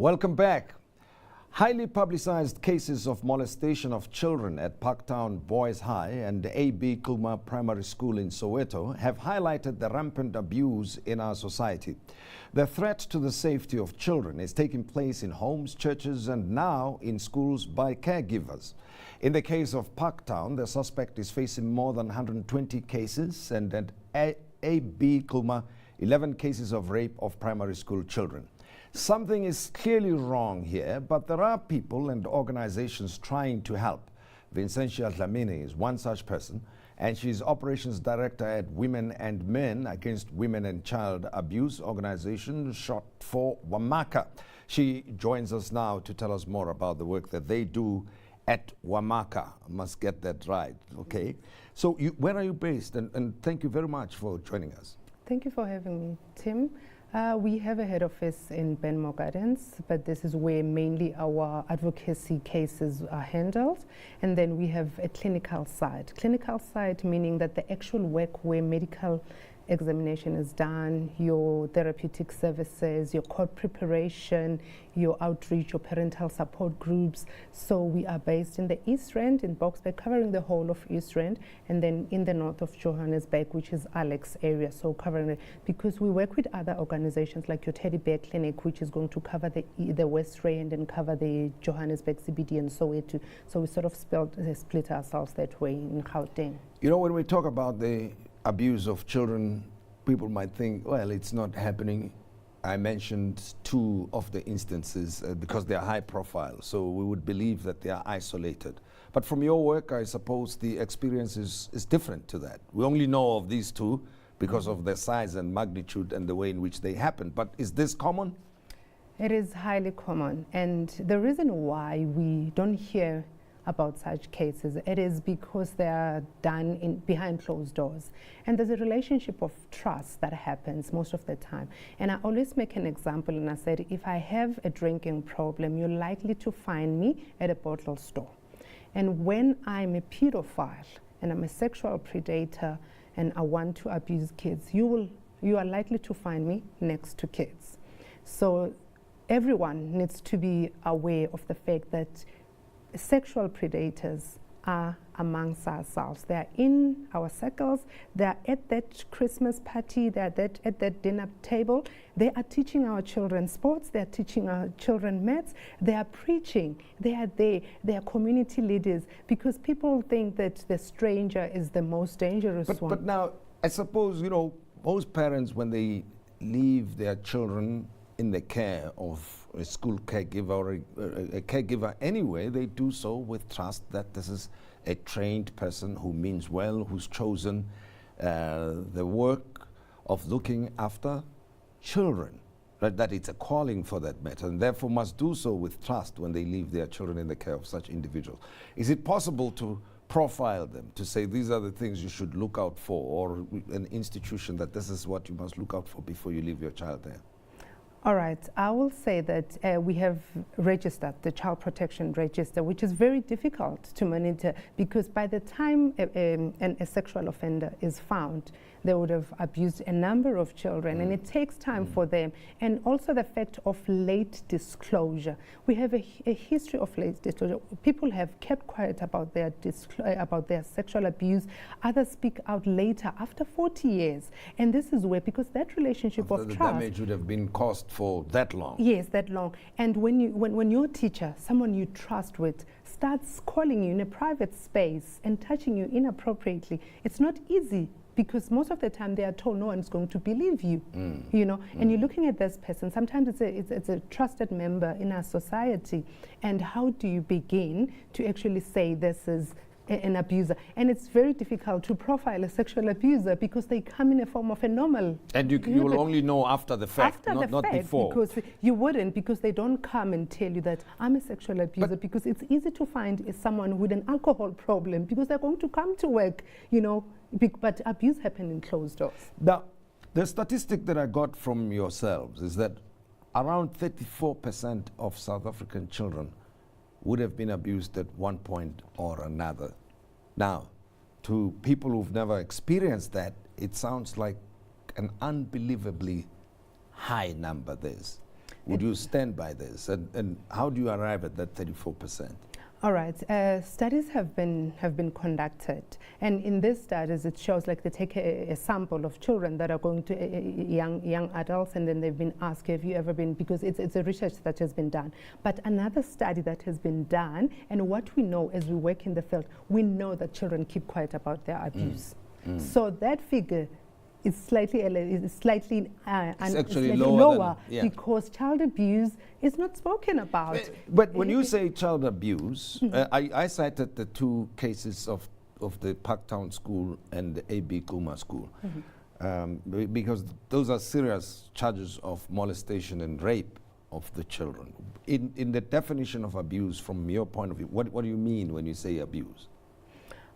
Welcome back. Highly publicized cases of molestation of children at Parktown Boys High and A.B. Kuma Primary School in Soweto have highlighted the rampant abuse in our society. The threat to the safety of children is taking place in homes, churches, and now in schools by caregivers. In the case of Parktown, the suspect is facing more than 120 cases, and at A.B. Kuma, 11 cases of rape of primary school children. Something is clearly wrong here, but there are people and organizations trying to help. Vincentia Dlamini is one such person, and she's operations director at Women and Men Against Women and Child Abuse organization, short for Wamaca. She joins us now to tell us more about the work that they do at Wamaca. I must get that right, okay? So where are you based? And thank you very much for joining us. Thank you for having me, Tim. We have a head office in Benmore Gardens, but this is where mainly our advocacy cases are handled. And then we have a clinical side. Clinical side meaning that the actual work where medical examination is done, your therapeutic services, your court preparation, your outreach, your parental support groups. So we are based in the East Rand, in Boksburg, covering the whole of East Rand, and then in the north of Johannesburg, which is Alex area, so covering it. Because we work with other organizations like your Teddy Bear Clinic, which is going to cover the West Rand and cover the Johannesburg CBD and Soweto. So we sort of split ourselves that way in Gauteng. You know, when we talk about the abuse of children, people might think, well, it's not happening. I mentioned two of the instances because they are high profile, so we would believe that they are isolated. But from your work, I suppose the experience is different to that. We only know of these two because of their size and magnitude and the way in which they happen. But is this common? It is highly common. And the reason why we don't hear about such cases, it is because they are done behind closed doors. And there's a relationship of trust that happens most of the time. And I always make an example, and I said, if I have a drinking problem, you're likely to find me at a bottle store. And when I'm a pedophile and I'm a sexual predator and I want to abuse kids, you are likely to find me next to kids. So everyone needs to be aware of the fact that sexual predators are amongst ourselves. They are in our circles. They are at that Christmas party. They are at that dinner table. They are teaching our children sports. They are teaching our children maths. They are preaching. They are there. They are community leaders, because people think that the stranger is the most dangerous one. But now, I suppose, you know, most parents, when they leave their children in the care of a school caregiver or a caregiver anyway, they do so with trust that this is a trained person who means well, who's chosen the work of looking after children, right? That it's a calling for that matter, and therefore must do so with trust when they leave their children in the care of such individuals. Is it possible to profile them, to say these are the things you should look out for, or an institution that this is what you must look out for before you leave your child there? All right, I will say that we have registered the Child Protection Register, which is very difficult to monitor, because by the time a sexual offender is found, they would have abused a number of children, and it takes time for them. And also the fact of late disclosure. We have a history of late disclosure. People have kept quiet about their sexual abuse. Others speak out later, after 40 years. And this is where, because that relationship of the trust, damage would have been caused for that long. Yes, that long. And when your teacher, someone you trust with, starts calling you in a private space and touching you inappropriately, it's not easy, because most of the time they are told no one's going to believe you, you know. And you're looking at this person, sometimes it's a trusted member in our society, and how do you begin to actually say this is an abuser? And it's very difficult to profile a sexual abuser, because they come in a form of a normal. And you will only know after the fact, not before. Because you wouldn't, because they don't come and tell you that I'm a sexual abuser, because it's easy to find someone with an alcohol problem, because they're going to come to work, you know. But abuse happens in closed doors. Now, the statistic that I got from yourselves is that around 34% of South African children would have been abused at one point or another. Now, to people who've never experienced that, it sounds like an unbelievably high number. Would you stand by this? And how do you arrive at that 34%? All right, studies have been conducted, and in these studies it shows, like, they take a sample of children that are going to young adults, and then they've been asked, have you ever been, because it's a research that has been done. But another study that has been done, and what we know as we work in the field, we know that children keep quiet about their abuse. So that figure is slightly actually lower than, because child abuse is not spoken about. But when you say child abuse, I cited the two cases of the Parktown School and the AB Kuma School, because those are serious charges of molestation and rape of the children. In the definition of abuse, from your point of view, what do you mean when you say abuse?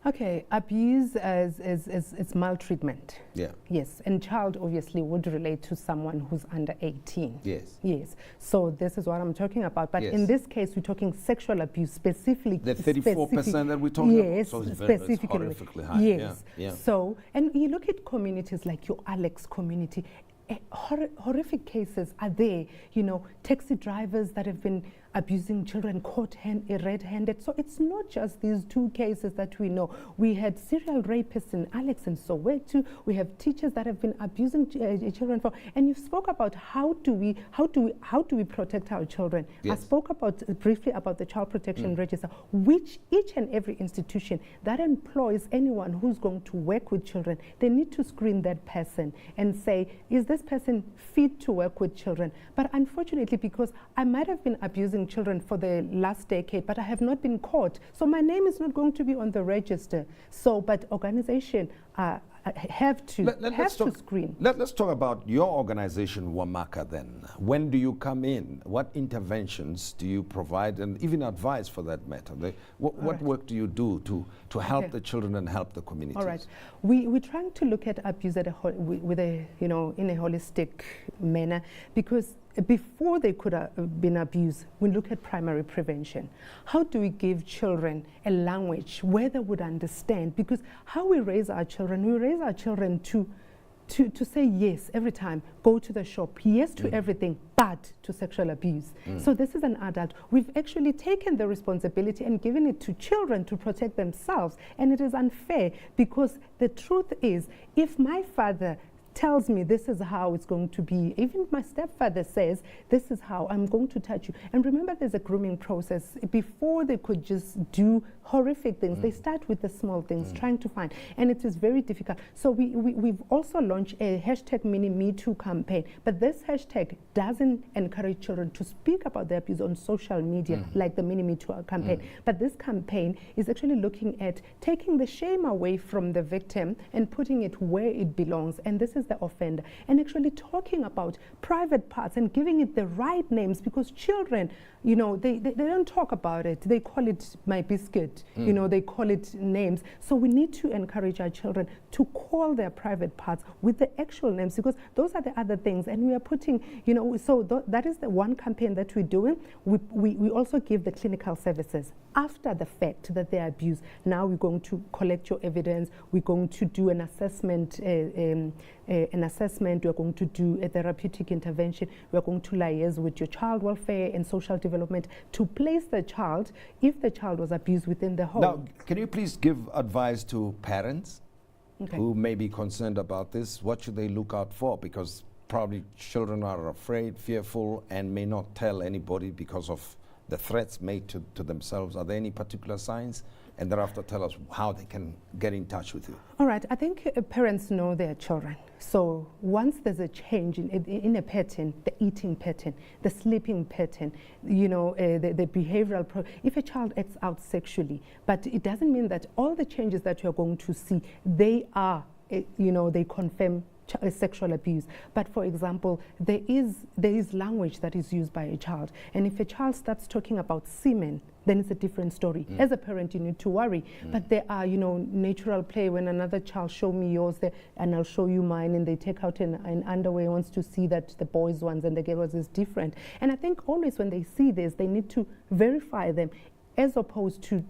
Okay, abuse is maltreatment. Yeah. Yes, and child obviously would relate to someone who's under 18. Yes. Yes. So this is what I'm talking about. But in this case, we're talking sexual abuse specifically. The 34% that we're talking about? Yes, So it's specifically. horrifically high. Yes. Yeah. So, and you look at communities like your Alex community, horrific cases are there. You know, taxi drivers that have been abusing children caught red-handed. So it's not just these two cases that we know. We had serial rapists in Alex and Soweto. We have teachers that have been abusing children. And you spoke about how do we protect our children. Yes. I spoke briefly about the Child Protection Register, which each and every institution that employs anyone who's going to work with children, they need to screen that person and say, is this person fit to work with children? But unfortunately, because I might have been abusing children for the last decade, but I have not been caught, so my name is not going to be on the register. So, but organizations have to screen. Let's talk about your organization, Wamaca, then. When do you come in? What interventions do you provide, and even advice for that matter? What work do you do to help the children and help the communities? All right, we're trying to look at abuse in a holistic manner, because before they could have been abused, we look at primary prevention. How do we give children a language where they would understand? Because how we raise our children to say yes every time, go to the shop, yes to everything, but to sexual abuse. So this is an adult. We've actually taken the responsibility and given it to children to protect themselves. And it is unfair, because the truth is, if my father tells me this is how it's going to be, even my stepfather says, this is how I'm going to touch you. And remember, there's a grooming process. Before they could just do horrific things, they start with the small things, trying to find, and it is very difficult. So we've also launched a hashtag Mini Me Too campaign, but this hashtag doesn't encourage children to speak about their abuse on social media like the Mini Me Too campaign. But this campaign is actually looking at taking the shame away from the victim and putting it where it belongs, and this is the offender, and actually talking about private parts and giving it the right names, because children, you know, they don't talk about it. They call it my biscuit, you know, they call it names. So we need to encourage our children to call their private parts with the actual names, because those are the other things. And we are putting, you know, so that is the one campaign that we're doing. We also give the clinical services after the fact that they are abused. Now we're going to collect your evidence. We're going to do an assessment, we're going to do a therapeutic intervention. We're going to liaise with your child welfare and social development to place the child, if the child was abused within the home. Now, can you please give advice to parents who may be concerned about this? What should they look out for? Because probably children are afraid, fearful, and may not tell anybody because of the threats made to themselves. Are there any particular signs? And thereafter tell us how they can get in touch with you. All right, I think parents know their children. So once there's a change in a pattern, the eating pattern, the sleeping pattern, you know, the behavioral, if a child acts out sexually, but it doesn't mean that all the changes that you're going to see, they are, you know, they confirm sexual abuse. But for example, there is language that is used by a child, and if a child starts talking about semen, then it's a different story. As a parent, you need to worry. But there are, you know, natural play when another child show me yours and I'll show you mine, and they take out an underwear, wants to see that the boys' ones and the girls' is different. And I think always when they see this, they need to verify them, as opposed to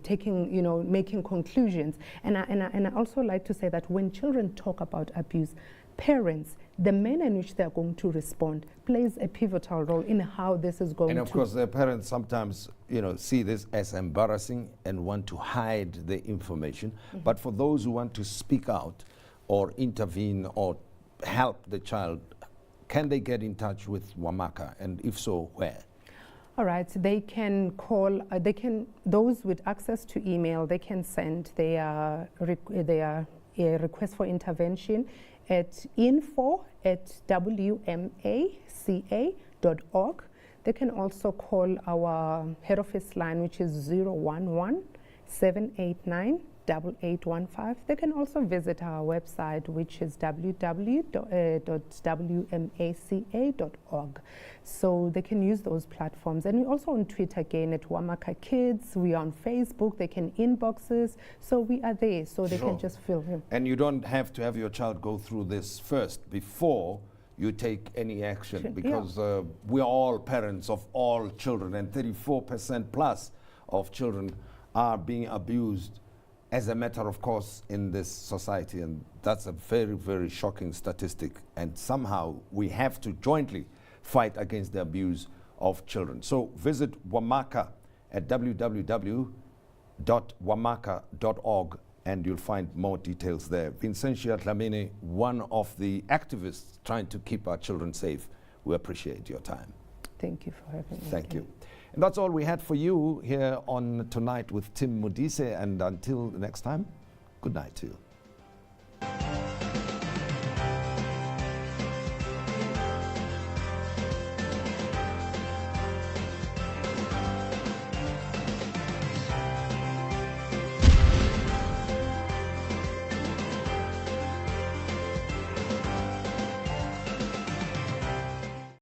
taking, you know, making conclusions. And I also like to say that when children talk about abuse, parents, the manner in which they're going to respond plays a pivotal role in how this is going to... And of course, the parents sometimes, see this as embarrassing and want to hide the information. But for those who want to speak out or intervene or help the child, can they get in touch with Wamaca? And if so, where? All right, they can call, those with access to email, they can send their request for intervention at info@wmaca.org. They can also call our head office line, which is 011-789-8815. They can also visit our website, which is www.wmaca.org. So they can use those platforms. And we're also on Twitter again at Wamaca Kids. We are on Facebook. They can inbox us. So we are there. So they can just fill in. And you don't have to have your child go through this first before you take any action, because we are all parents of all children, and 34% plus of children are being abused as a matter of course in this society, and that's a very, very shocking statistic, and somehow we have to jointly fight against the abuse of children. So visit Wamaca at www.wamaca.org and you'll find more details there. Vincentia Dlamini, one of the activists trying to keep our children safe. We appreciate your time. Thank you for having me. Thank you. And that's all we had for you here on Tonight with Tim Modise. And until the next time, good night to you.